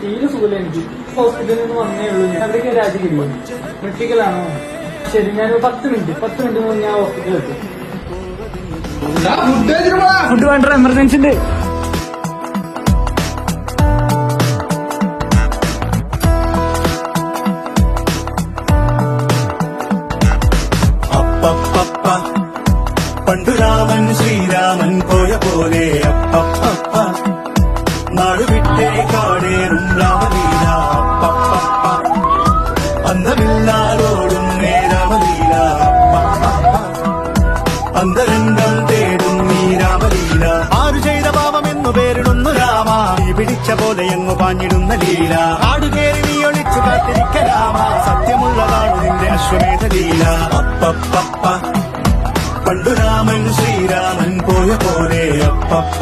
തീരെ സുഖമില്ല എനിക്ക്. ഹോസ്പിറ്റലിൽ നിന്ന് വന്നേ ഉള്ളൂ. അവിടേക്ക് രാജിക്കില്ല. മെഡിക്കലാണോ? ശരി, ഞാൻ 10 മിനിറ്റ് മുന്നേ ഞാൻ ഹോസ്പിറ്റലിൽ എത്തും. ഫുഡ് വേണ്ട, എമർജൻസി ഉണ്ട്. പണ്ടു രാമൻ ശ്രീരാമൻ പോയ പോലെ അപ്പപ്പ നാടുവിട്ടേ കാടേറും രാമലീല അപ്പപ്പ അന്തമില്ലാതോടും രാമലീല അപ്പപ്പ അന്തരംഗം തേടും ഈ രാമലീല. ആരു ചെയ്ത പാപമെന്നു പേരിടുന്നു രാമ, നീ പിടിച്ച പോലെ എങ്ങു പാഞ്ഞിടുന്ന ലീല. ആടുകേറി നീ ഒളിച്ചു കാത്തിരിക്ക രാമ, സത്യമുള്ളതാണ് നിന്റെ അശ്വമേധ ലീല. അപ്പപ്പ പണ്ടു രാമൻ ശ്രീരാമൻ പോയ പോലെ അപ്പപ്പ